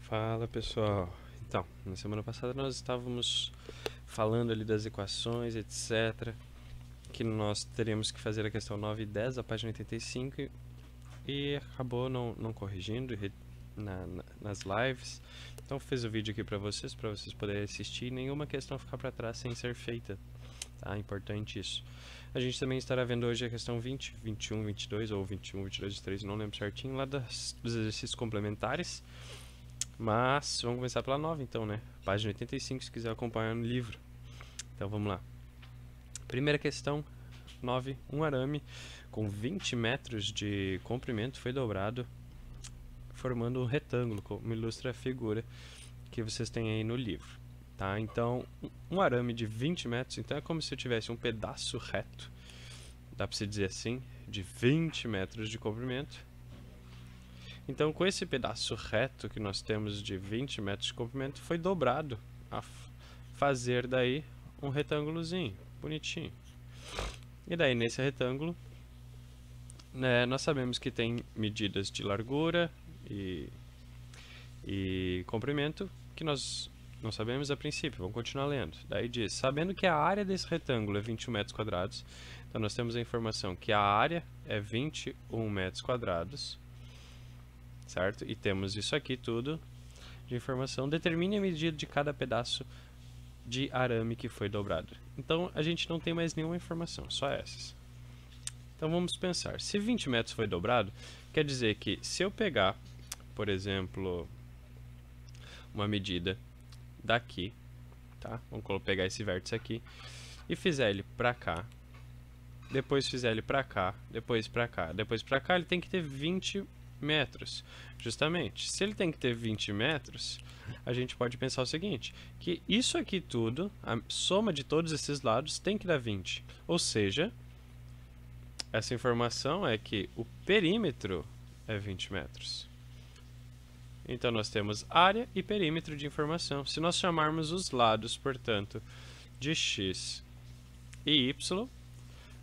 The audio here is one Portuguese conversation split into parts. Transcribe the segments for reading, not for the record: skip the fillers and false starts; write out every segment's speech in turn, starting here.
Fala pessoal, então, na semana passada nós estávamos falando ali das equações, etc, que nós teríamos que fazer a questão 9 e 10 da página 85 e acabou não corrigindo nas lives. Então fiz o vídeo aqui para vocês poderem assistir e nenhuma questão ficar para trás sem ser feita, tá? Importante isso. A gente também estará vendo hoje a questão 20, 21, 22 ou 21, 22, 23, não lembro certinho, lá dos exercícios complementares. Mas vamos começar pela 9 então, né? Página 85, se quiser acompanhar no livro. Então vamos lá. Primeira questão, 9. Um arame com 20 metros de comprimento foi dobrado, formando um retângulo, como ilustra a figura que vocês têm aí no livro. Tá? Então, um arame de 20 metros, então é como se eu tivesse um pedaço reto, dá para se dizer assim, de 20 metros de comprimento. Então, com esse pedaço reto que nós temos de 20 metros de comprimento, foi dobrado a fazer daí um retângulozinho, bonitinho. E daí, nesse retângulo, né, nós sabemos que tem medidas de largura e comprimento, que nós não sabemos a princípio. Vamos continuar lendo. Daí diz, sabendo que a área desse retângulo é 21 metros quadrados, então nós temos a informação que a área é 21 metros quadrados, certo? E temos isso aqui tudo de informação. Determine a medida de cada pedaço de arame que foi dobrado. Então a gente não tem mais nenhuma informação, só essas. Então vamos pensar, se 20 metros foi dobrado, quer dizer que se eu pegar, por exemplo, uma medida daqui, tá? Vamos pegar esse vértice aqui e fizer ele para cá, depois fizer ele para cá, depois para cá, depois para cá, ele tem que ter 20 metros, justamente. Se ele tem que ter 20 metros, a gente pode pensar o seguinte, que isso aqui tudo, a soma de todos esses lados tem que dar 20. Ou seja, essa informação é que o perímetro é 20 metros. Então nós temos área e perímetro de informação. Se nós chamarmos os lados, portanto, de x e y,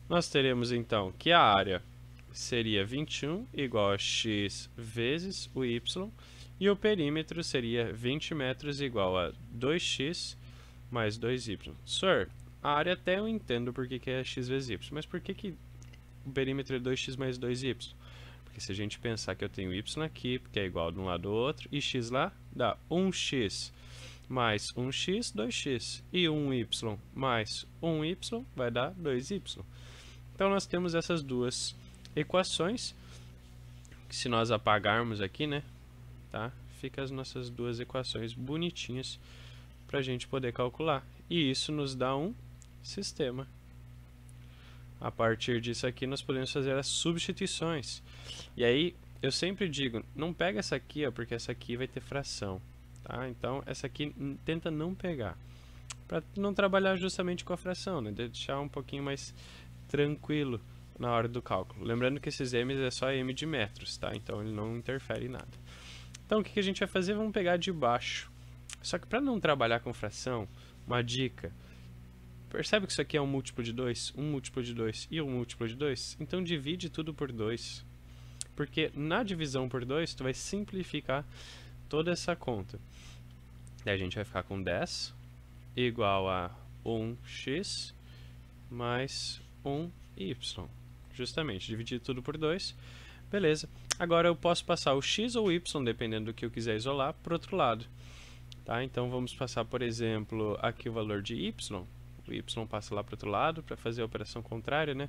nós teremos então que a área seria 21 igual a x vezes o y, e o perímetro seria 20 metros igual a 2x mais 2y. Sir, a área até eu entendo porque que é x vezes y, mas por que o perímetro é 2x mais 2y? Porque se a gente pensar que eu tenho y aqui, porque é igual de um lado ao outro, e x lá, dá 1x mais 1x, 2x. E 1y mais 1y vai dar 2y. Então nós temos essas duas equações, que se nós apagarmos aqui, né, tá? Fica as nossas duas equações bonitinhas para a gente poder calcular. E isso nos dá um sistema. A partir disso aqui nós podemos fazer as substituições. E aí eu sempre digo, não pega essa aqui, ó, porque essa aqui vai ter fração, tá? Então essa aqui tenta não pegar, para não trabalhar justamente com a fração, né? Deixar um pouquinho mais tranquilo na hora do cálculo. Lembrando que esses m's é só m de metros, tá? Então ele não interfere em nada. Então o que a gente vai fazer? Vamos pegar de baixo. Só que para não trabalhar com fração, uma dica. Percebe que isso aqui é um múltiplo de 2, um múltiplo de 2 e um múltiplo de 2? Então divide tudo por 2. Porque na divisão por 2, tu vai simplificar toda essa conta. Daí a gente vai ficar com 10 igual a 1x mais 1y. Justamente, dividir tudo por 2. Beleza. Agora eu posso passar o x ou o y, dependendo do que eu quiser isolar, para o outro lado. Tá? Então vamos passar, por exemplo, aqui o valor de y. O y passa lá para o outro lado para fazer a operação contrária, né?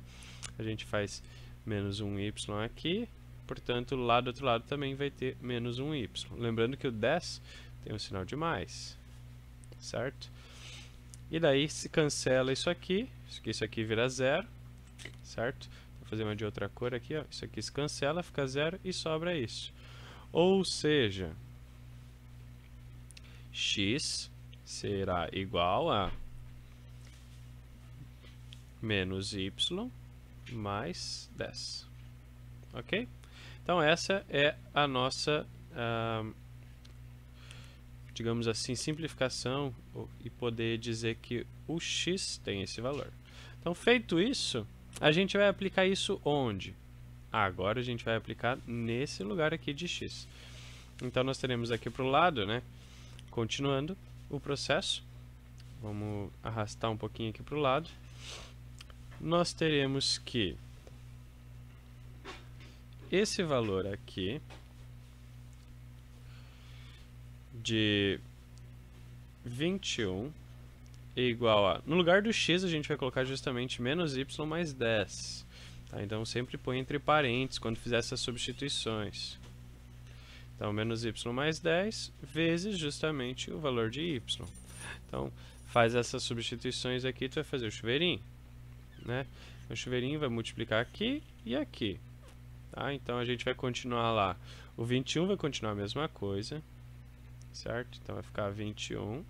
A gente faz menos 1y aqui, portanto, lá do outro lado também vai ter menos 1y. Lembrando que o 10 tem um sinal de mais, certo? E daí se cancela isso aqui vira 0, certo? Vou fazer uma de outra cor aqui, ó. Isso aqui se cancela, fica 0 e sobra isso. Ou seja, x será igual a menos y mais 10. Ok? Então essa é a nossa, digamos assim, simplificação e poder dizer que o x tem esse valor. Então feito isso, a gente vai aplicar isso onde? Agora a gente vai aplicar nesse lugar aqui de x. Então nós teremos aqui para o lado, né? Continuando o processo, vamos arrastar um pouquinho aqui para o lado. Nós teremos que esse valor aqui de 21 é igual a... No lugar do x a gente vai colocar justamente menos y mais 10. Tá? Então sempre põe entre parênteses quando fizer essas substituições. Então menos y mais 10 vezes justamente o valor de y. Então faz essas substituições aqui, tu vai fazer o chuveirinho, né? O chuveirinho vai multiplicar aqui e aqui. Tá? Então a gente vai continuar lá. O 21 vai continuar a mesma coisa, certo? Então vai ficar 21.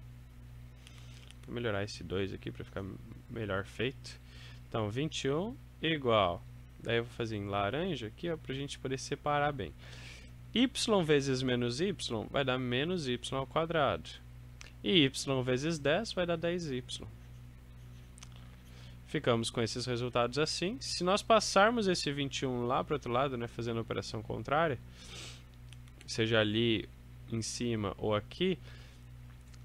Vou melhorar esse 2 aqui para ficar melhor feito. Então 21 igual. Daí eu vou fazer em laranja aqui, para a gente poder separar bem. Y vezes menos y vai dar menos y ao quadrado. E y vezes 10 vai dar 10y. Ficamos com esses resultados assim. Se nós passarmos esse 21 lá para o outro lado, né, fazendo a operação contrária, seja ali em cima ou aqui,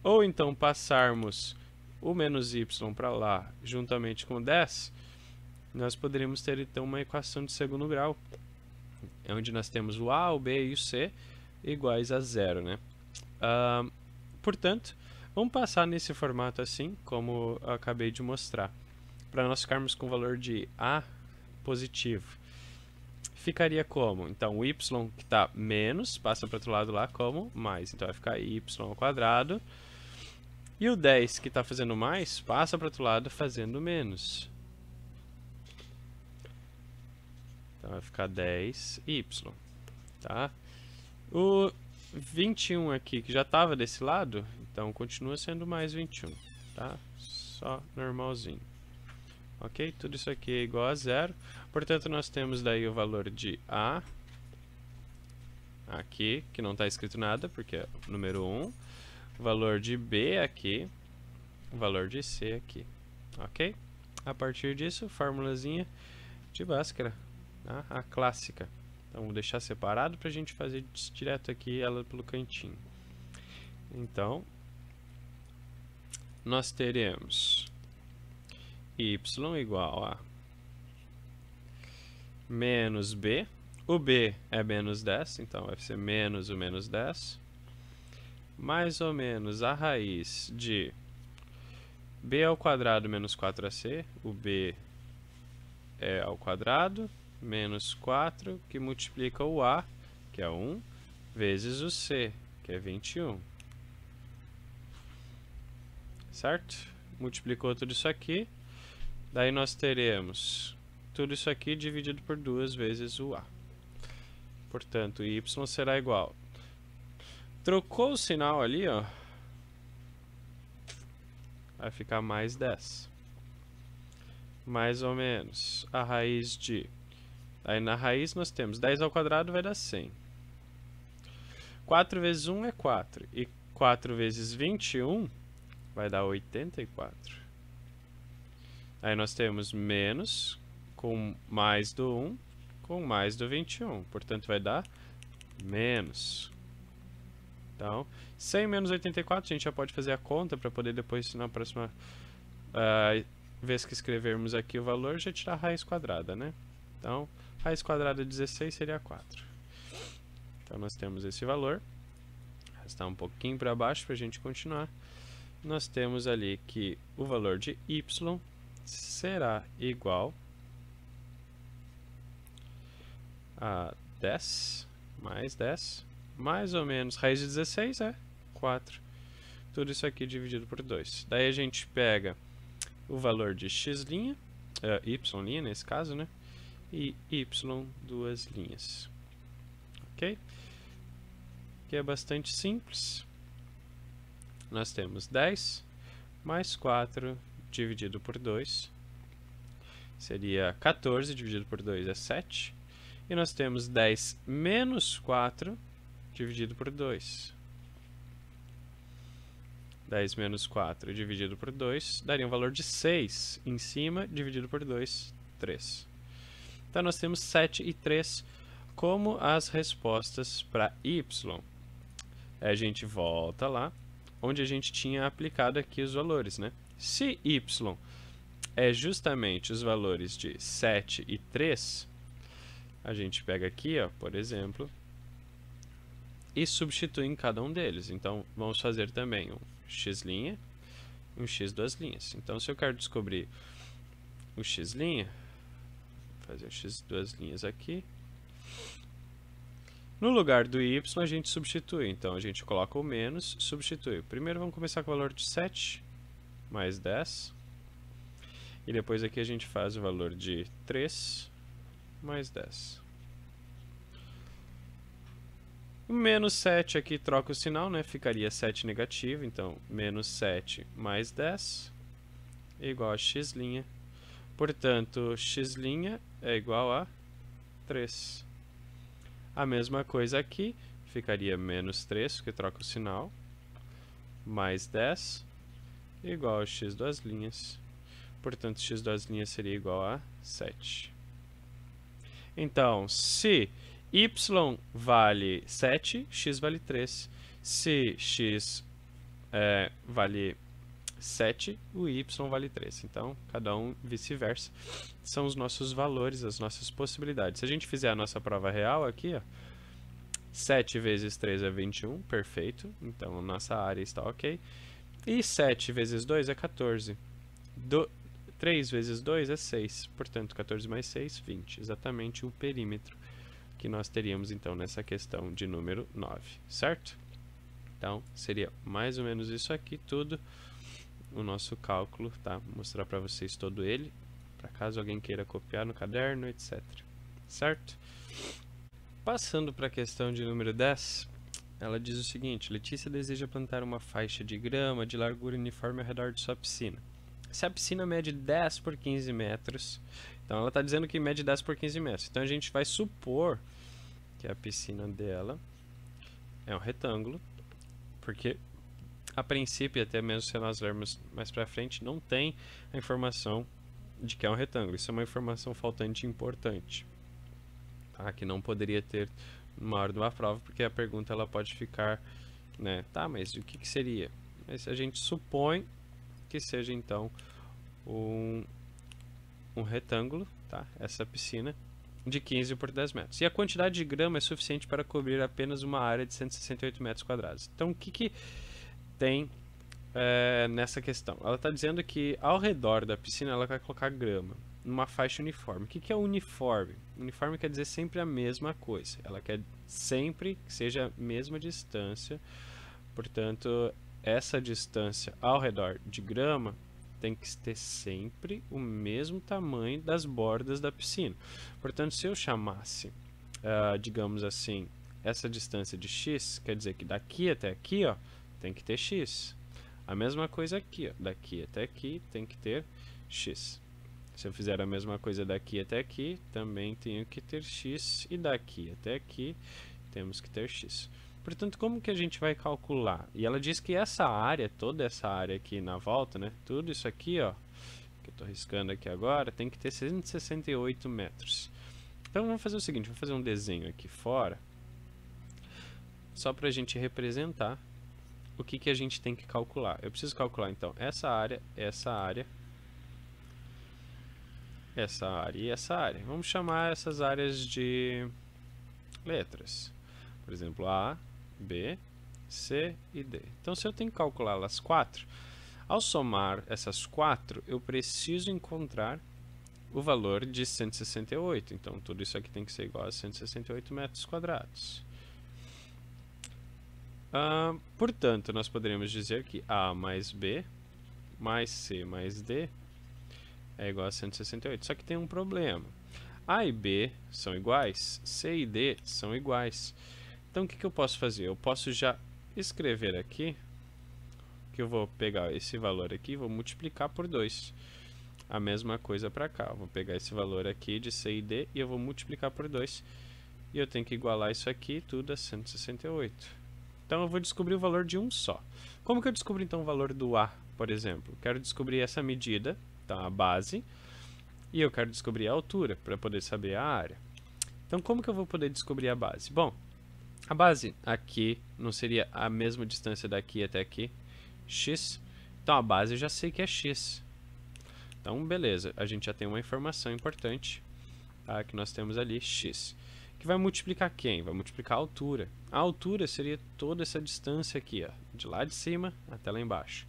ou então passarmos o menos y para lá juntamente com 10, nós poderíamos ter então uma equação de segundo grau, onde nós temos o a, o b e o c iguais a zero, né? Portanto, vamos passar nesse formato assim, como eu acabei de mostrar, para nós ficarmos com o valor de a positivo. Ficaria como? Então, o y que está menos, passa para o outro lado lá como mais. Então, vai ficar y ao quadrado. E o 10 que está fazendo mais, passa para o outro lado fazendo menos. Então, vai ficar 10y. Tá? O 21 aqui, que já estava desse lado, então continua sendo mais 21. Tá? Só normalzinho. Ok? Tudo isso aqui é igual a zero. Portanto, nós temos daí o valor de A aqui, que não está escrito nada, porque é o número 1. O valor de B aqui. O valor de C aqui. Ok? A partir disso, formulazinha de Bhaskara, tá? A clássica. Então, vou deixar separado para a gente fazer direto aqui ela pelo cantinho. Então, nós teremos y igual a menos b. O b é menos 10, então vai ser menos o menos 10. Mais ou menos a raiz de b ao quadrado menos 4ac. O b é ao quadrado, menos 4, que multiplica o a, que é 1, vezes o c, que é 21. Certo? Multiplicou tudo isso aqui. Daí nós teremos tudo isso aqui dividido por 2 vezes o a. Portanto, y será igual. Trocou o sinal ali, ó, vai ficar mais 10. Mais ou menos a raiz de... Aí na raiz nós temos 10 ao quadrado vai dar 100. 4 vezes 1 é 4. E 4 vezes 21 vai dar 84. Aí nós temos menos com mais do 1 com mais do 21. Portanto, vai dar menos. Então, 100 menos 84, a gente já pode fazer a conta para poder depois, na próxima vez que escrevermos aqui o valor, já tirar a raiz quadrada, né? Então, raiz quadrada de 16 seria 4. Então, nós temos esse valor. Arrastar um pouquinho para baixo para a gente continuar. Nós temos ali que o valor de y será igual a 10 mais 10, mais ou menos, raiz de 16 é 4. Tudo isso aqui dividido por 2. Daí a gente pega o valor de x', y' nesse caso, né? E y duas linhas. Ok? Que é bastante simples. Nós temos 10 mais 4 dividido por 2. Seria 14 dividido por 2 é 7. E nós temos 10 menos 4 dividido por 2. 10 menos 4 dividido por 2 daria um valor de 6 em cima, dividido por 2, 3. Então nós temos 7 e 3 como as respostas para y. a gente volta lá, onde a gente tinha aplicado aqui os valores, né? Se y é justamente os valores de 7 e 3, a gente pega aqui, ó, por exemplo, e substitui em cada um deles. Então, vamos fazer também um x' e um x duas linhas. Então, se eu quero descobrir o x', vou fazer o x duas linhas aqui. No lugar do y, a gente substitui. Então, a gente coloca o menos, substitui. Primeiro, vamos começar com o valor de 7 mais 10. E depois aqui a gente faz o valor de 3 mais 10. O menos 7 aqui troca o sinal, né? Ficaria 7 negativo. Então, menos 7 mais 10 é igual a x'. Portanto, x' é igual a 3. A mesma coisa aqui, ficaria menos 3, porque troca o sinal, mais 10, igual a x duas linhas. Portanto, x duas linhas seria igual a 7. Então, se y vale 7, x vale 3. Se x vale 7, o y vale 3. Então, cada um vice-versa. São os nossos valores, as nossas possibilidades. Se a gente fizer a nossa prova real aqui, ó, 7 vezes 3 é 21, perfeito. Então, a nossa área está ok. E 7 vezes 2 é 14. 3 vezes 2 é 6. Portanto, 14 mais 6, 20. Exatamente o perímetro que nós teríamos, então, nessa questão de número 9, certo? Então, seria mais ou menos isso aqui tudo. O nosso cálculo, tá? Vou mostrar para vocês todo ele, para caso alguém queira copiar no caderno, etc. Certo? Passando para a questão de número 10, ela diz o seguinte: Letícia deseja plantar uma faixa de grama de largura uniforme ao redor de sua piscina. Se a piscina mede 10 por 15 metros, então ela está dizendo que mede 10 por 15 metros. Então a gente vai supor que a piscina dela é um retângulo, porque a princípio, até mesmo se nós lermos mais para frente, não tem a informação de que é um retângulo. Isso é uma informação faltante importante, tá? Que não poderia ter numa hora de uma prova, porque a pergunta ela pode ficar, né? Tá, mas o que seria? Mas a gente supõe que seja então um retângulo, tá? Essa piscina de 15 por 10 metros. E a quantidade de grama é suficiente para cobrir apenas uma área de 168 metros quadrados. Então, o que tem nessa questão? Ela está dizendo que ao redor da piscina ela vai colocar grama numa faixa uniforme. O que é uniforme? Uniforme quer dizer sempre a mesma coisa. Ela quer sempre que seja a mesma distância. Portanto, essa distância ao redor de grama tem que ter sempre o mesmo tamanho das bordas da piscina. Portanto, se eu chamasse, digamos assim, essa distância de x, quer dizer que daqui até aqui, ó, tem que ter x. A mesma coisa aqui, ó, daqui até aqui tem que ter x. Se eu fizer a mesma coisa daqui até aqui, também tenho que ter x, e daqui até aqui temos que ter x. Portanto, como que a gente vai calcular? E ela diz que essa área, toda essa área aqui na volta, né, tudo isso aqui, ó, que eu estou riscando aqui agora, tem que ter 168 metros. Então, vamos fazer o seguinte, vou fazer um desenho aqui fora, só para a gente representar o que a gente tem que calcular. Eu preciso calcular, então, essa área e essa área. Vamos chamar essas áreas de letras. Por exemplo, A, B, C e D. Então, se eu tenho que calcular elas 4, ao somar essas 4, eu preciso encontrar o valor de 168. Então, tudo isso aqui tem que ser igual a 168 metros quadrados. Portanto, nós poderíamos dizer que A mais B mais C mais D é igual a 168. Só que tem um problema. A e B são iguais, C e D são iguais. Então, o que eu posso fazer? Eu posso já escrever aqui, que eu vou pegar esse valor aqui e vou multiplicar por 2. A mesma coisa para cá. Eu vou pegar esse valor aqui de C e D e eu vou multiplicar por 2. E eu tenho que igualar isso aqui tudo a 168. Então, eu vou descobrir o valor de um só. Como que eu descubro, então, o valor do A, por exemplo? Quero descobrir essa medida, então, a base, e eu quero descobrir a altura, para poder saber a área. Então, como que eu vou poder descobrir a base? Bom, A base aqui não seria a mesma distância daqui até aqui, x. Então a base eu já sei que é x. Então beleza, a gente já tem uma informação importante, tá? Que nós temos ali x. Que vai multiplicar quem? Vai multiplicar a altura. A altura seria toda essa distância aqui, ó, de lá de cima até lá embaixo.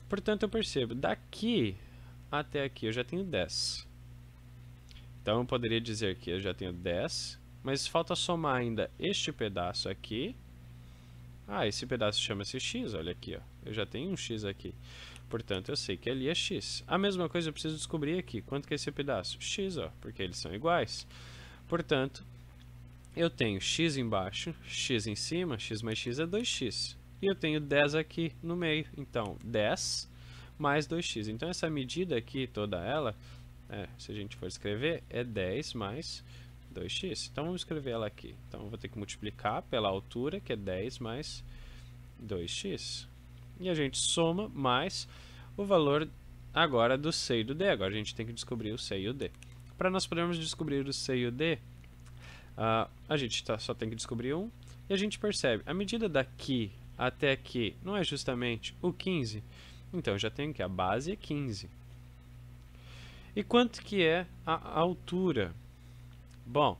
Portanto eu percebo, daqui até aqui eu já tenho 10. Então eu poderia dizer que eu já tenho 10, mas falta somar ainda este pedaço aqui. Ah, esse pedaço chama-se x, olha aqui, ó. Eu já tenho um x aqui. Portanto, eu sei que ali é x. A mesma coisa eu preciso descobrir aqui. Quanto que é esse pedaço? X, ó, porque eles são iguais. Portanto, eu tenho x embaixo, x em cima, x mais x é 2x. E eu tenho 10 aqui no meio. Então, 10 mais 2x. Então, essa medida aqui, toda ela, se a gente for escrever, é 10 mais 2x. Então, vamos escrever ela aqui. Então, eu vou ter que multiplicar pela altura, que é 10 mais 2x. E a gente soma mais o valor agora do C e do D. Agora a gente tem que descobrir o C e o D. Para nós podermos descobrir o C e o D, a gente só tem que descobrir um. E a gente percebe, a medida daqui até aqui não é justamente o 15? Então eu já tenho que a base é 15. E quanto que é a altura? Bom,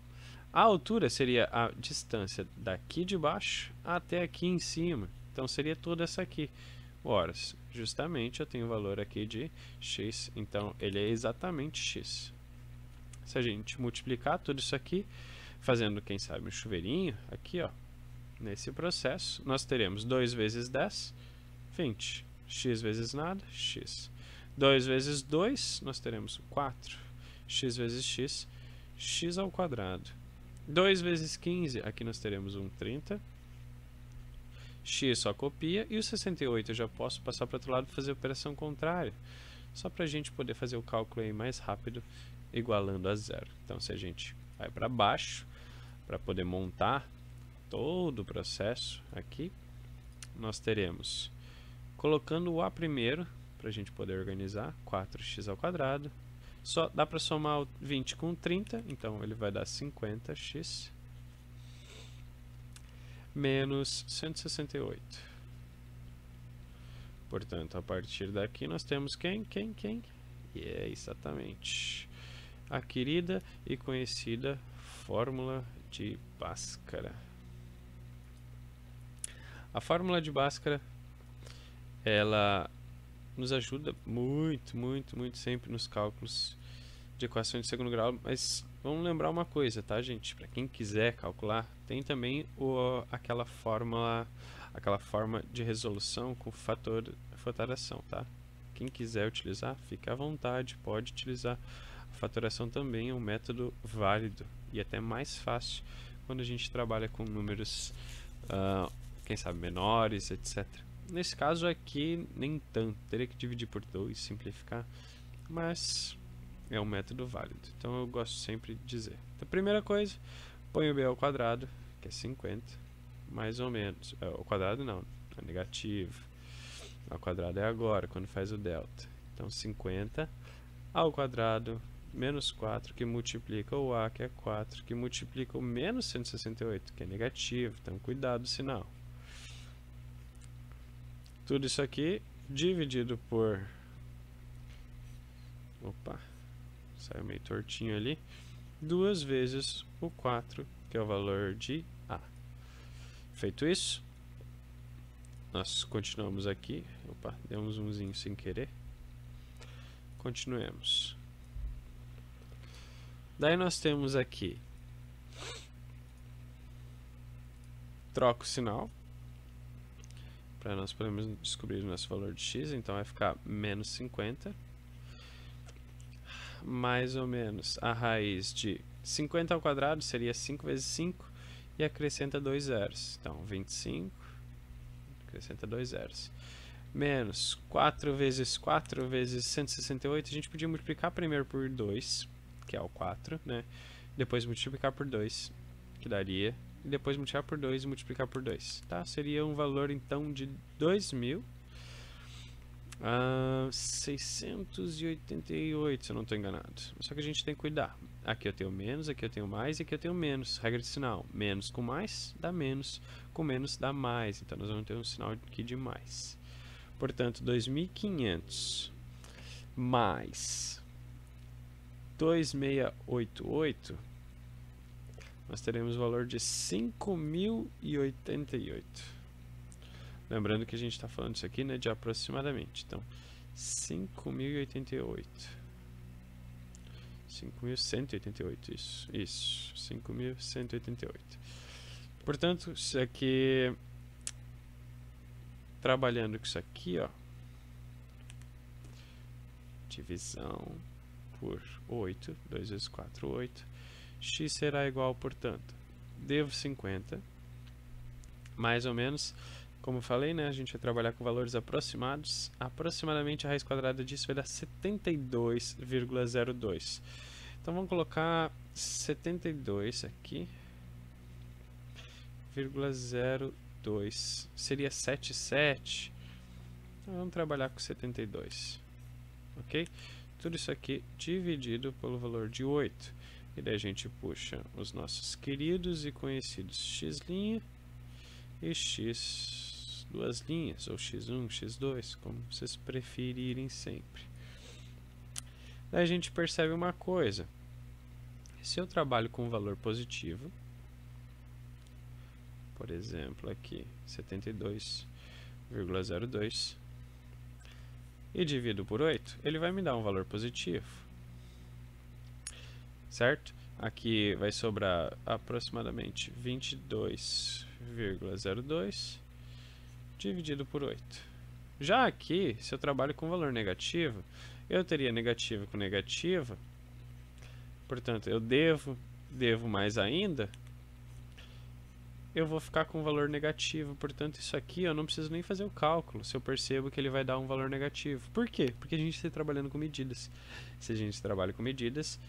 a altura seria a distância daqui de baixo até aqui em cima. Então seria toda essa aqui. Ora, justamente eu tenho o valor aqui de x, então ele é exatamente x. Se a gente multiplicar tudo isso aqui, fazendo, quem sabe, um chuveirinho, aqui, ó, nesse processo, nós teremos 2 vezes 10, 20. X vezes nada, x. 2 vezes 2, nós teremos 4. X vezes x, x ao quadrado. 2 vezes 15, aqui nós teremos um 30. X só copia, e o 68 eu já posso passar para o outro lado e fazer a operação contrária. Só para a gente poder fazer o cálculo aí mais rápido, igualando a zero. Então, se a gente vai para baixo, para poder montar todo o processo aqui, nós teremos, colocando o a primeiro, para a gente poder organizar, 4x ao quadrado. Só dá para somar o 20 com 30, então ele vai dar 50x. Menos 168. Portanto, a partir daqui nós temos quem? E é exatamente a querida e conhecida fórmula de Bhaskara. A fórmula de Bhaskara, ela nos ajuda muito sempre nos cálculos de equações de segundo grau, mas vamos lembrar uma coisa, tá, gente? Para quem quiser calcular, tem também aquela forma de resolução com fatoração, tá? Quem quiser utilizar, fica à vontade, pode utilizar. A fatoração também é um método válido e até mais fácil quando a gente trabalha com números, quem sabe, menores, etc. Nesse caso aqui, nem tanto, teria que dividir por 2, simplificar, mas é um método válido. Então eu gosto sempre de dizer. Então, a primeira coisa, põe o b ao quadrado, que é 50, mais ou menos. O quadrado não, é negativo. Ao quadrado é agora, quando faz o delta. Então 50 ao quadrado menos 4, que multiplica o a, que é 4, que multiplica o menos 168, que é negativo. Então cuidado do sinal. Tudo isso aqui dividido por... Opa! Saiu meio tortinho ali. 2 vezes o 4, que é o valor de A. Feito isso, nós continuamos aqui. Opa, deu um zoomzinho sem querer. Continuemos. Daí nós temos aqui. Troca o sinal. Para nós podermos descobrir o nosso valor de x. Então vai ficar menos 50. Mais ou menos a raiz de 50 ao quadrado seria 5 vezes 5 e acrescenta 2 zeros. Então, 25, acrescenta 2 zeros. Menos 4 vezes 4 vezes 168, a gente podia multiplicar primeiro por 2, que é o 4, né? Depois multiplicar por 2, que daria, e depois multiplicar por 2 e multiplicar por 2, tá? Seria um valor, então, de 2.688, se eu não estou enganado. Só que a gente tem que cuidar. Aqui eu tenho menos, aqui eu tenho mais e aqui eu tenho menos. Regra de sinal. Menos com mais dá menos, com menos dá mais. Então nós vamos ter um sinal aqui de mais. Portanto, 2.500 mais 2.688, nós teremos o valor de 5.088. Lembrando que a gente está falando isso aqui, né, de aproximadamente. Então, 5.088. 5.188, isso, 5.188. Portanto, isso aqui, trabalhando com isso aqui, ó, divisão por 8, 2 vezes 4, 8, x será igual, portanto, devo 50, mais ou menos, como eu falei, né, a gente vai trabalhar com valores aproximados, aproximadamente a raiz quadrada disso vai dar 72,02. Então vamos colocar 72 aqui, 0,02, seria 77, então vamos trabalhar com 72, ok? Tudo isso aqui dividido pelo valor de 8, e daí a gente puxa os nossos queridos e conhecidos x' e x duas linhas, ou x1, x2, como vocês preferirem sempre. Daí a gente percebe uma coisa, se eu trabalho com um valor positivo, por exemplo aqui 72,02, e divido por 8, ele vai me dar um valor positivo, certo? Aqui vai sobrar aproximadamente 22,02 dividido por 8. Já aqui, se eu trabalho com valor negativo, eu teria negativo com negativo, portanto, eu devo mais ainda, eu vou ficar com um valor negativo, portanto, isso aqui eu não preciso nem fazer o cálculo, se eu percebo que ele vai dar um valor negativo. Por quê? Porque a gente está trabalhando com medidas. Se a gente trabalha com medidas,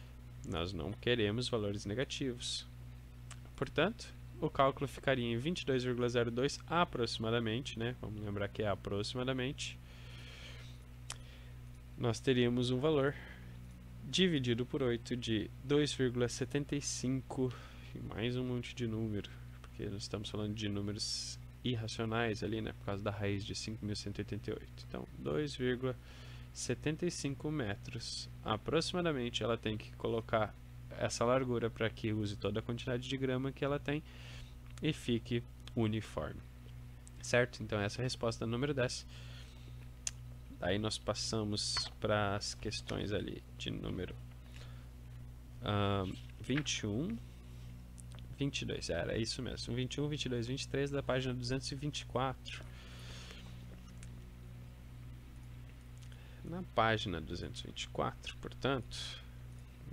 nós não queremos valores negativos. Portanto, o cálculo ficaria em 22,02 aproximadamente, né? Vamos lembrar que é aproximadamente. Nós teríamos um valor dividido por 8 de 2,75 e mais um monte de número, porque nós estamos falando de números irracionais ali, né? Por causa da raiz de 5.188. Então, 2,75 metros aproximadamente ela tem que colocar essa largura para que use toda a quantidade de grama que ela tem e fique uniforme, certo? Então essa é a resposta número 10. Daí nós passamos para as questões ali de número 21, 22, era isso mesmo, 21, 22, 23 da página 224. Na página 224, portanto,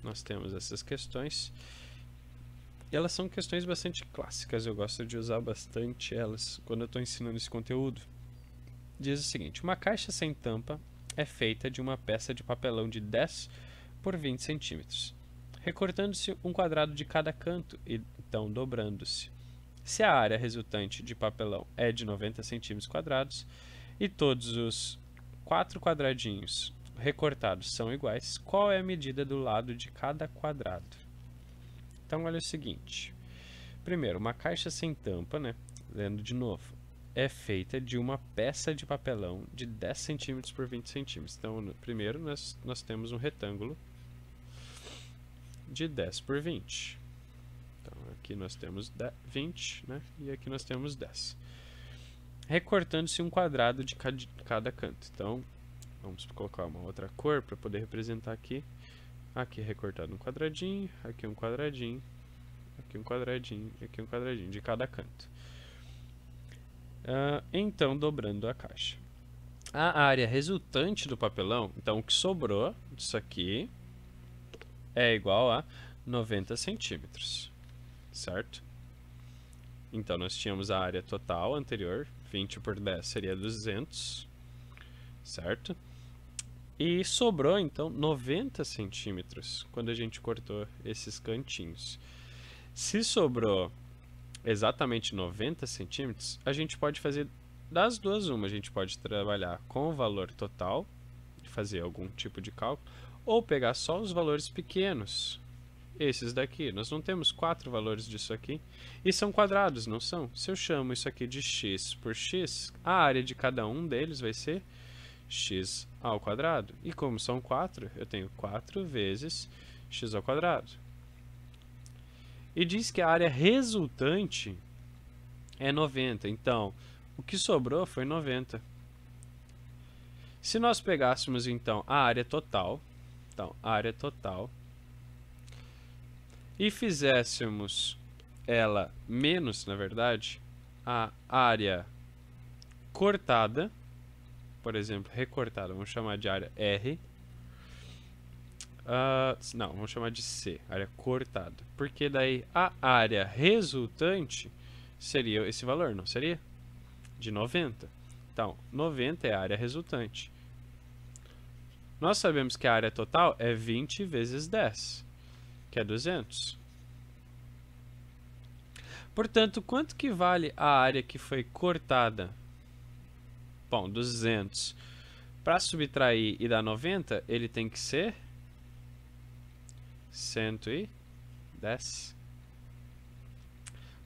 nós temos essas questões. E elas são questões bastante clássicas, eu gosto de usar bastante elas quando eu estou ensinando esse conteúdo. Diz o seguinte: uma caixa sem tampa é feita de uma peça de papelão de 10 por 20 centímetros, recortando-se um quadrado de cada canto e então dobrando-se. Se a área resultante de papelão é de 90 centímetros quadrados e todos os 4 quadradinhos recortados são iguais, qual é a medida do lado de cada quadrado? Então olha o seguinte, primeiro, uma caixa sem tampa, né? Lendo de novo, é feita de uma peça de papelão de 10 centímetros por 20 centímetros. Então, primeiro nós temos um retângulo de 10 por 20. Então, aqui nós temos 20, né? E aqui nós temos 10. Recortando-se um quadrado de cada canto. Então, vamos colocar uma outra cor para poder representar aqui. Aqui recortado um quadradinho, aqui um quadradinho, aqui um quadradinho, aqui um quadradinho de cada canto. Então, dobrando a caixa. A área resultante do papelão, então o que sobrou disso aqui, é igual a 90 centímetros, certo? Então, nós tínhamos a área total anterior, 20 por 10 seria 200, certo? E sobrou, então, 90 centímetros quando a gente cortou esses cantinhos. Se sobrou exatamente 90 centímetros, a gente pode fazer das duas uma. A gente pode trabalhar com o valor total, fazer algum tipo de cálculo, ou pegar só os valores pequenos esses daqui. Nós não temos 4 valores disso aqui. E são quadrados, não são? Se eu chamo isso aqui de x por x, a área de cada um deles vai ser x ao quadrado. E como são 4, eu tenho 4 vezes x ao quadrado. E diz que a área resultante é 90. Então, o que sobrou foi 90. Se nós pegássemos, então, a área total, e fizéssemos ela menos, na verdade, a área cortada, por exemplo, recortada, vamos chamar de área R, não, vamos chamar de C, área cortada, porque daí a área resultante seria esse valor, não seria? De 90. Então, 90 é a área resultante. Nós sabemos que a área total é 20 vezes 10, que é 200. Portanto, quanto que vale a área que foi cortada? Bom, 200. Para subtrair e dar 90, ele tem que ser 110.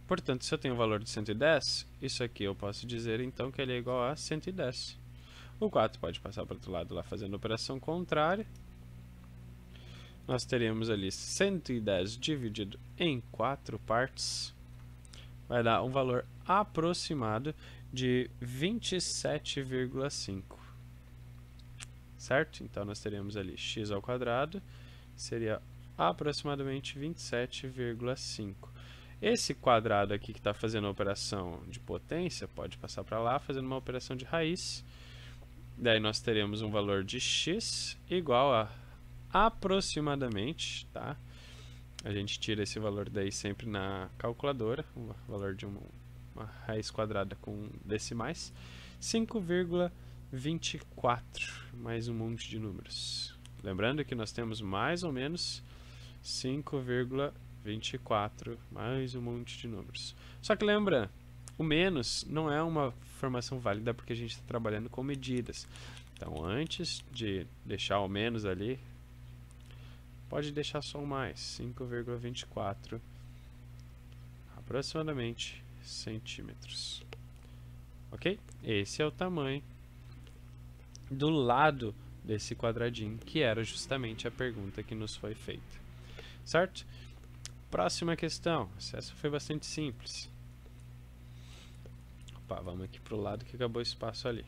Portanto, se eu tenho o valor de 110, isso aqui eu posso dizer então que ele é igual a 110. O 4 pode passar para o outro lado lá fazendo a operação contrária. Nós teremos ali 110 dividido em 4 partes. Vai dar um valor aproximado de 27,5. Certo? Então, nós teremos ali x ao quadrado, seria aproximadamente 27,5. Esse quadrado aqui que está fazendo a operação de potência, pode passar para lá, fazendo uma operação de raiz. Daí nós teremos um valor de x igual a aproximadamente, tá? A gente tira esse valor daí sempre na calculadora, o valor de uma raiz quadrada com decimais, 5,24, mais um monte de números. Lembrando que nós temos mais ou menos 5,24, mais um monte de números. Só que lembra, o menos não é uma informação válida porque a gente está trabalhando com medidas. Então, antes de deixar o menos ali, pode deixar só o mais, 5,24, aproximadamente centímetros. Ok? Esse é o tamanho do lado desse quadradinho, que era justamente a pergunta que nos foi feita. Certo? Próxima questão. Essa foi bastante simples. Opa, vamos aqui para o lado que acabou o espaço ali.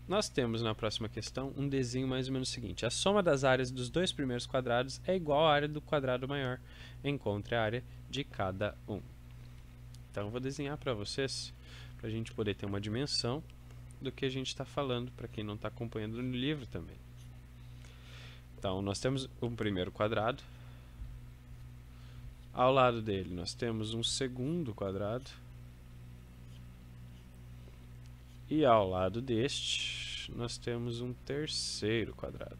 Nós temos na próxima questão um desenho mais ou menos o seguinte. A soma das áreas dos dois primeiros quadrados é igual à área do quadrado maior. Encontre a área de cada um. Então, eu vou desenhar para vocês, para a gente poder ter uma dimensão do que a gente está falando, para quem não está acompanhando no livro também. Então, nós temos um primeiro quadrado. Ao lado dele, nós temos um segundo quadrado. E ao lado deste, nós temos um terceiro quadrado.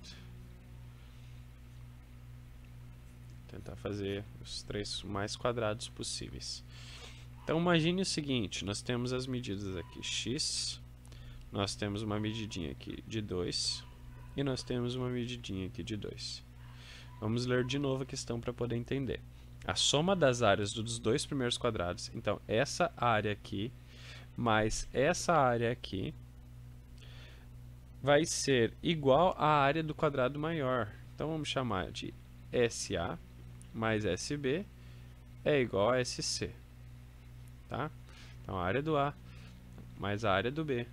Vou tentar fazer os três mais quadrados possíveis. Então, imagine o seguinte, nós temos as medidas aqui, x, nós temos uma medidinha aqui de 2, e nós temos uma medidinha aqui de 2. Vamos ler de novo a questão para poder entender. A soma das áreas dos dois primeiros quadrados, então essa área aqui, mais essa área aqui, vai ser igual à área do quadrado maior. Então, vamos chamar de SA mais SB é igual a SC. Tá? Então, a área do A mais a área do B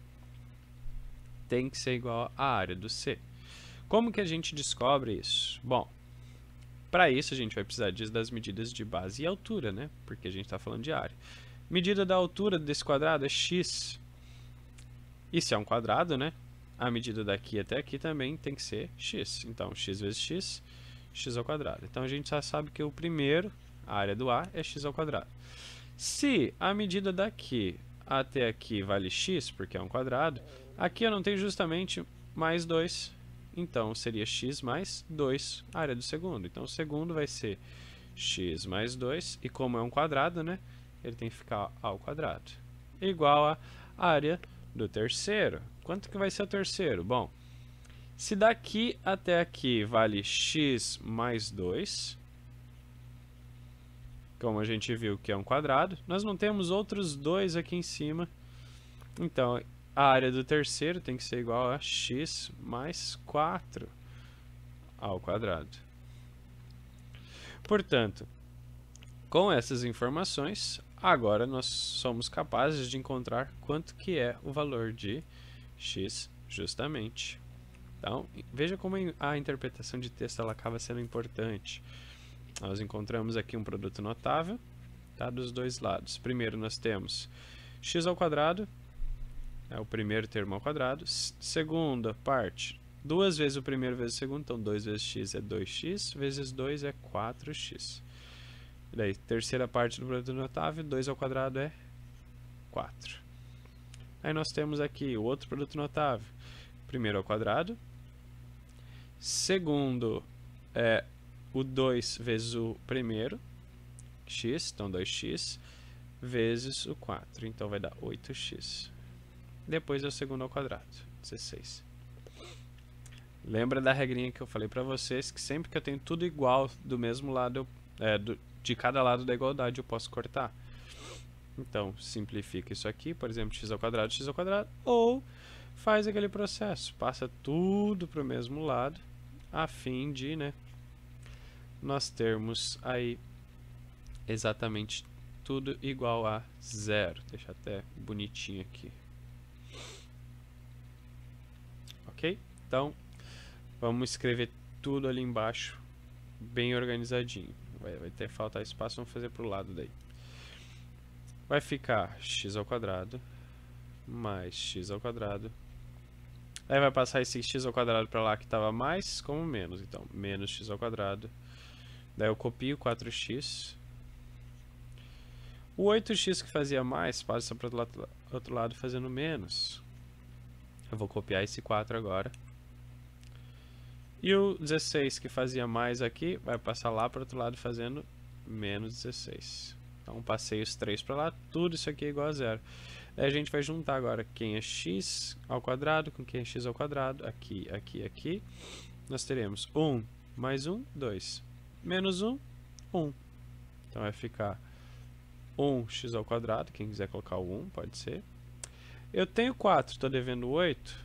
tem que ser igual à área do C. Como que a gente descobre isso? Bom, para isso a gente vai precisar das medidas de base e altura, né? Porque a gente está falando de área. Medida da altura desse quadrado é x. E se é um quadrado, né? A medida daqui até aqui também tem que ser x. Então, x vezes x, x ao quadrado. Então, a gente já sabe que o primeiro, a área do A, é x ao quadrado. Se a medida daqui até aqui vale x, porque é um quadrado, aqui eu não tenho justamente mais 2. Então, seria x mais 2, a área do segundo. Então, o segundo vai ser x mais 2, e como é um quadrado, né? Ele tem que ficar ao quadrado. Igual a área do terceiro. Quanto que vai ser o terceiro? Bom, Se daqui até aqui vale x mais 2, como a gente viu que é um quadrado, nós não temos outros dois aqui em cima. Então, a área do terceiro tem que ser igual a x mais 4 ao quadrado. Portanto, com essas informações, agora nós somos capazes de encontrar quanto que é o valor de x justamente. Então, veja como a interpretação de texto ela acaba sendo importante. Nós encontramos aqui um produto notável, tá, dos dois lados. Primeiro nós temos x ao quadrado, é o primeiro termo ao quadrado. Segunda parte, 2 vezes o primeiro vezes o segundo, então 2 vezes x é 2x, vezes 2 é 4x. E daí, terceira parte do produto notável, 2 ao quadrado é 4. Aí nós temos aqui o outro produto notável, primeiro ao quadrado. Segundo é o 2 vezes o primeiro, x, então 2x, vezes o 4, então vai dar 8x. Depois é o segundo ao quadrado, 16. Lembra da regrinha que eu falei para vocês, que sempre que eu tenho tudo igual do mesmo lado, de cada lado da igualdade eu posso cortar. Então, simplifica isso aqui, por exemplo, x ao quadrado, ou faz aquele processo, passa tudo para o mesmo lado, a fim de, né, nós termos aí exatamente tudo igual a zero. Deixa até bonitinho aqui. Ok? Então, vamos escrever tudo ali embaixo, bem organizadinho. Vai ter que faltar espaço, vamos fazer para o lado daí. Vai ficar x ao quadrado mais x ao quadrado. Aí vai passar esse x ao quadrado para lá que estava mais como menos. Então, menos x ao quadrado. Daí eu copio 4x. O 8x que fazia mais passa para o outro lado fazendo menos. Eu vou copiar esse 4 agora. E o 16 que fazia mais aqui vai passar lá para o outro lado fazendo menos 16. Então, passei os 3 para lá, tudo isso aqui é igual a zero. Daí a gente vai juntar agora quem é x ao quadrado com quem é x ao quadrado, aqui, aqui, aqui. Nós teremos 1 mais 1, 2. Menos 1, 1. Então vai ficar 1x ao quadrado, quem quiser colocar o 1, pode ser. Eu tenho 4, estou devendo 8,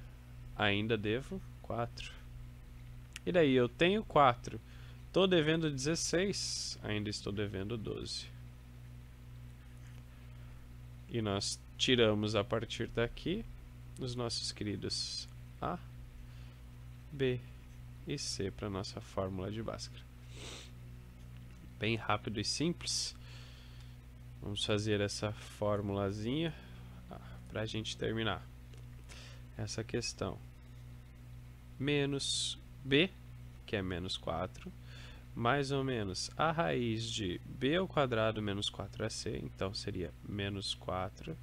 ainda devo 4. E daí, eu tenho 4, estou devendo 16, ainda estou devendo 12. E nós tiramos a partir daqui os nossos queridos A, B e C para a nossa fórmula de Bhaskara. Bem rápido e simples. Vamos fazer essa formulazinha para a gente terminar essa questão. Menos B, que é menos 4, mais ou menos a raiz de b ao quadrado menos 4ac, então seria menos 4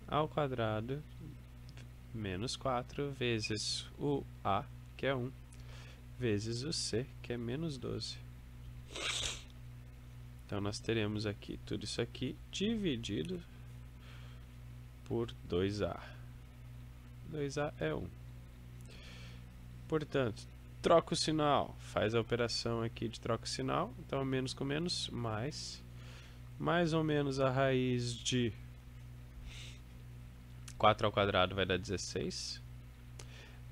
ao quadrado menos 4 vezes o a, que é 1, vezes o c, que é menos 12. Então, nós teremos aqui tudo isso aqui dividido por 2a. 2a é 1. Portanto, troca o sinal, faz a operação aqui de troca o sinal, então menos com menos, mais ou menos a raiz de 4 ao quadrado vai dar 16,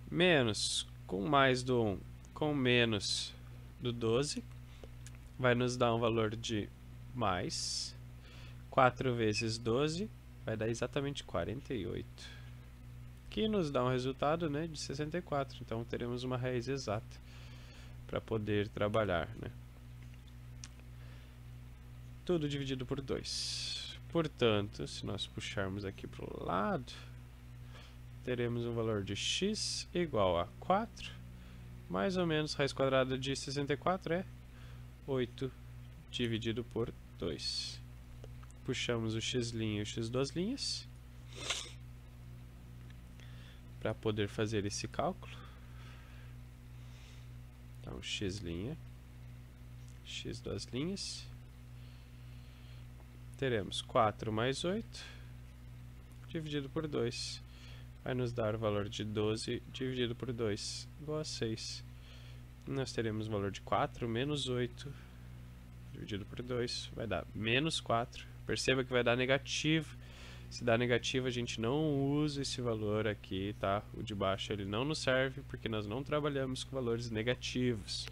menos com mais do 1 com menos do 12, vai nos dar um valor de mais 4 vezes 12, vai dar exatamente 48. Que nos dá um resultado, né, de 64. Então, teremos uma raiz exata para poder trabalhar, né? Tudo dividido por 2. Portanto, se nós puxarmos aqui para o lado, teremos um valor de x igual a 4, mais ou menos raiz quadrada de 64 é 8 dividido por 2. Puxamos o x' e o x duas linhas para poder fazer esse cálculo. Então, x', x duas linhas, teremos 4 mais 8 dividido por 2. vai nos dar o valor de 12 dividido por 2, igual a 6. Nós teremos o valor de 4 menos 8 dividido por 2, vai dar menos 4. Perceba que vai dar negativo. Se dá negativo, a gente não usa esse valor aqui, tá? O de baixo ele não nos serve, porque nós não trabalhamos com valores negativos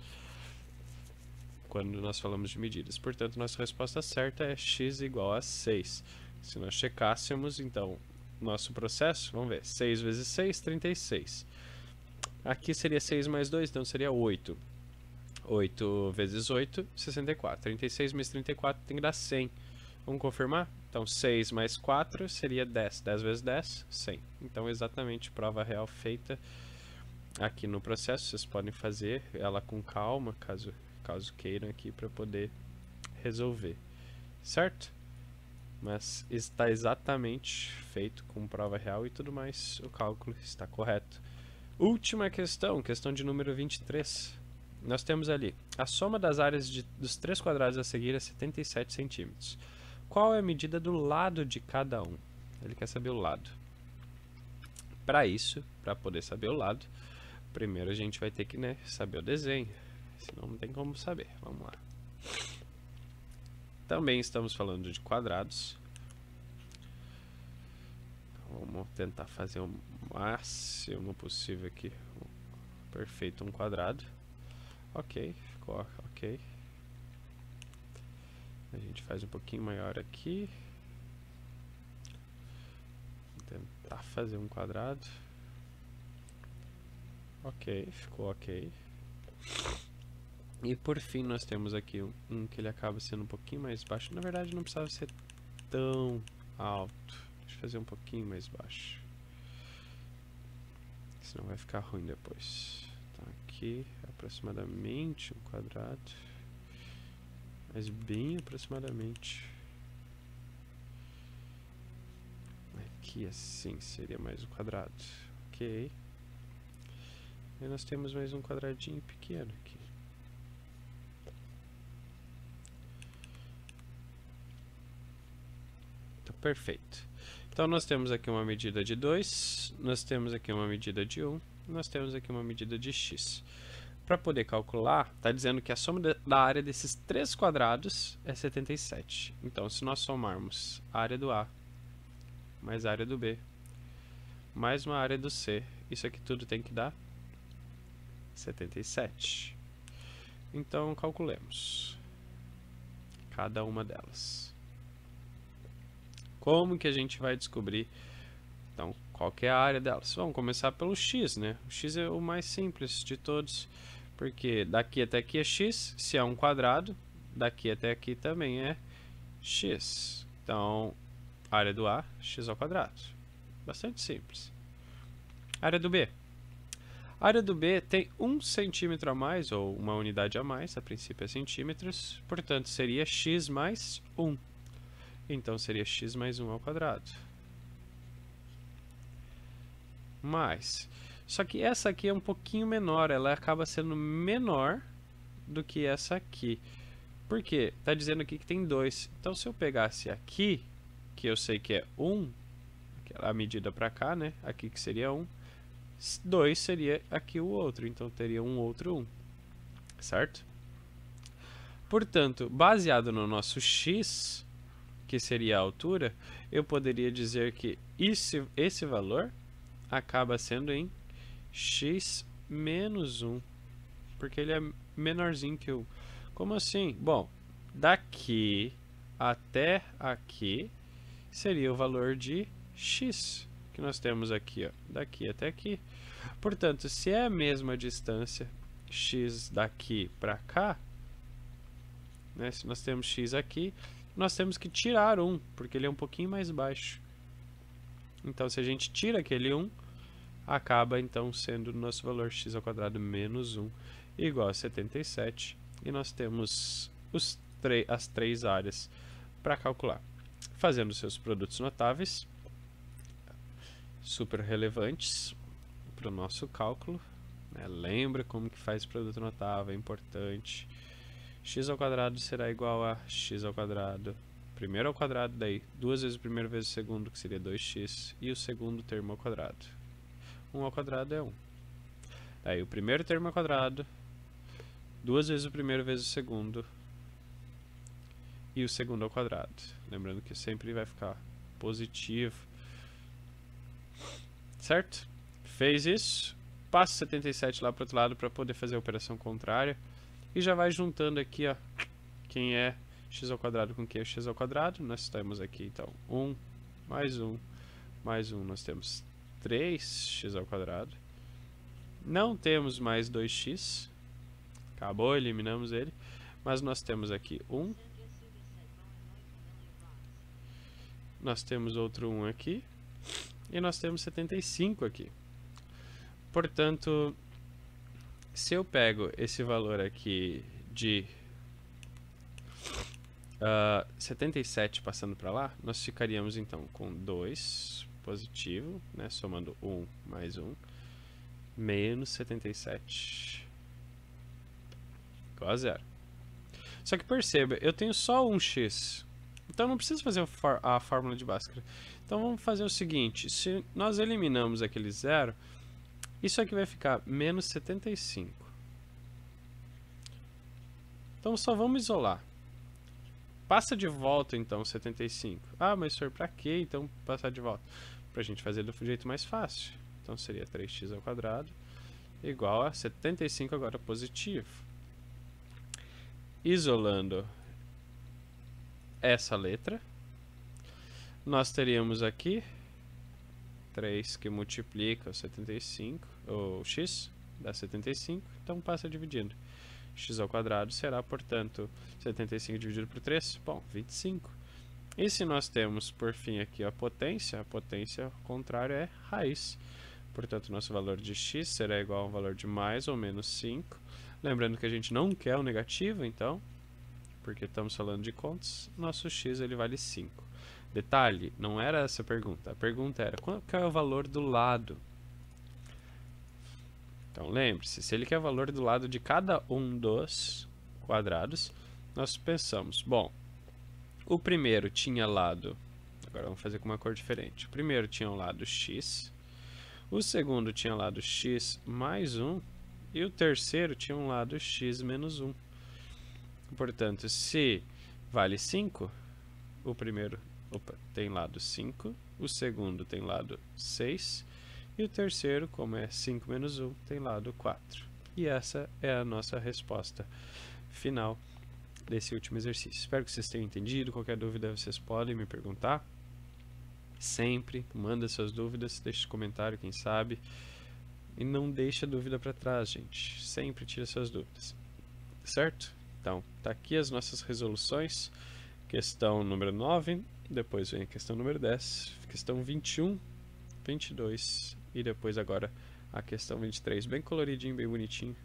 quando nós falamos de medidas. Portanto, nossa resposta certa é x igual a 6. Se nós checássemos, então, nosso processo, vamos ver, 6 vezes 6, 36. Aqui seria 6 mais 2, então seria 8. 8 vezes 8, 64. 36 mais 34 tem que dar 100. Vamos confirmar? Então, 6 mais 4 seria 10. 10 vezes 10, 100. Então, exatamente, prova real feita aqui no processo. Vocês podem fazer ela com calma, caso queiram aqui, para poder resolver. Certo? Mas está exatamente feito com prova real e tudo mais. O cálculo está correto. Última questão, questão de número 23. Nós temos ali, a soma das áreas dos 3 quadrados a seguir é 77 centímetros. Qual é a medida do lado de cada um? Ele quer saber o lado. Para isso, para poder saber o lado, primeiro a gente vai ter que, né, saber o desenho. Senão não tem como saber. Vamos lá. Também estamos falando de quadrados. Vamos tentar fazer o máximo possível aqui. Perfeito, um quadrado. Ok, ficou ok. A gente faz um pouquinho maior aqui. Vou tentar fazer um quadrado. Ok, ficou ok. E por fim nós temos aqui um que ele acaba sendo um pouquinho mais baixo. Na verdade não precisava ser tão alto. Deixa eu fazer um pouquinho mais baixo. Senão vai ficar ruim depois. Então aqui aproximadamente um quadrado. Mas bem aproximadamente. Aqui assim seria mais um quadrado. Ok. E nós temos mais um quadradinho pequeno aqui. Então, perfeito. Então nós temos aqui uma medida de 2, nós temos aqui uma medida de 1, nós temos aqui uma medida de x. Para poder calcular, está dizendo que a soma da área desses 3 quadrados é 77. Então, se nós somarmos a área do A, mais a área do B, mais uma área do C, isso aqui tudo tem que dar 77. Então, calculemos cada uma delas. Como que a gente vai descobrir, então, qual que é a área delas? Vamos começar pelo x, né? O x é o mais simples de todos, porque daqui até aqui é x, se é um quadrado, daqui até aqui também é x. Então, área do A, x ao quadrado. Bastante simples. Área do B. A área do B tem 1 centímetro a mais, ou uma unidade a mais, a princípio é centímetros, portanto seria x mais 1. Então seria x mais 1 ao quadrado. Mais. Só que essa aqui é um pouquinho menor, ela acaba sendo menor do que essa aqui. Por quê? Está dizendo aqui que tem 2. Então se eu pegasse aqui, que eu sei que é 1, a medida para cá, né? Aqui que seria 1. 2 seria aqui o outro, então teria um outro 1. Certo? Portanto, baseado no nosso x, que seria a altura, eu poderia dizer que esse valor acaba sendo em x menos 1, porque ele é menorzinho que 1. Como assim? Bom, daqui até aqui seria o valor de x, que nós temos aqui, ó, daqui até aqui. Portanto, se é a mesma distância x daqui para cá, né, se nós temos x aqui, nós temos que tirar 1, porque ele é um pouquinho mais baixo. Então, se a gente tira aquele 1, acaba então sendo o nosso valor x ao quadrado menos 1 igual a 77. E nós temos as 3 áreas para calcular. Fazendo seus produtos notáveis, super relevantes para o nosso cálculo. Né? Lembra como que faz produto notável, é importante. X ao quadrado será igual a x ao quadrado, primeiro ao quadrado, daí 2 vezes o primeiro vezes o segundo, que seria 2x, e o segundo termo ao quadrado, 1 ao quadrado é 1. Aí o primeiro termo ao quadrado, 2 vezes o primeiro vezes o segundo, e o segundo ao quadrado. Lembrando que sempre vai ficar positivo. Certo? Fez isso, passa 77 lá para o outro lado para poder fazer a operação contrária. E já vai juntando aqui, ó, quem é x ao quadrado com quem é x ao quadrado. Nós temos aqui, então, 1 mais 1 mais 1. Nós temos 3x ao quadrado. Não temos mais 2x. Acabou, eliminamos ele. Mas nós temos aqui 1. Nós temos outro 1 aqui. E nós temos 75 aqui. Portanto, se eu pego esse valor aqui de 77 passando para lá, nós ficaríamos então com 2 positivo, né, somando 1 mais 1, menos 77, igual a 0. Só que perceba, eu tenho só um x, então não preciso fazer a fórmula de Bhaskara. Então vamos fazer o seguinte, se nós eliminamos aquele 0, isso aqui vai ficar menos 75. Então só vamos isolar. Passa de volta então 75. Ah, mas senhor, pra que então passar de volta? Pra gente fazer do jeito mais fácil. Então seria 3x ao quadrado igual a 75 agora positivo. Isolando essa letra, nós teríamos aqui 3 que multiplica o 75, ou x, dá 75, então passa dividindo. X ao quadrado será, portanto, 75 dividido por 3, bom, 25. E se nós temos, por fim, aqui a potência ao contrário é raiz. Portanto, nosso valor de x será igual ao valor de mais ou menos 5. Lembrando que a gente não quer o negativo, então, porque estamos falando de contas, nosso x ele vale 5. Detalhe, não era essa a pergunta. A pergunta era, qual é o valor do lado? Então, lembre-se, se ele quer o valor do lado de cada um dos quadrados, nós pensamos, bom, o primeiro tinha lado, agora vamos fazer com uma cor diferente. O primeiro tinha o lado x, o segundo tinha o lado x mais 1, e o terceiro tinha um lado x menos 1. Portanto, se vale 5, o primeiro tem lado 5, o segundo tem lado 6, e o terceiro, como é 5 menos 1, tem lado 4. E essa é a nossa resposta final desse último exercício. Espero que vocês tenham entendido. Qualquer dúvida vocês podem me perguntar. Sempre manda suas dúvidas, deixe comentário, quem sabe. E não deixa dúvida para trás, gente. Sempre tira suas dúvidas. Certo? Então, tá aqui as nossas resoluções. Questão número 9, depois vem a questão número 10, questão 21, 22 e depois agora a questão 23, bem coloridinho, bem bonitinho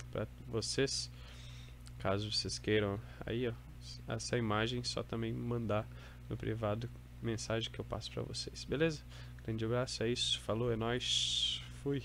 para vocês. Caso vocês queiram aí, ó, essa imagem, só também mandar no privado mensagem que eu passo para vocês, beleza? Grande abraço, é isso, falou, é nóis, fui!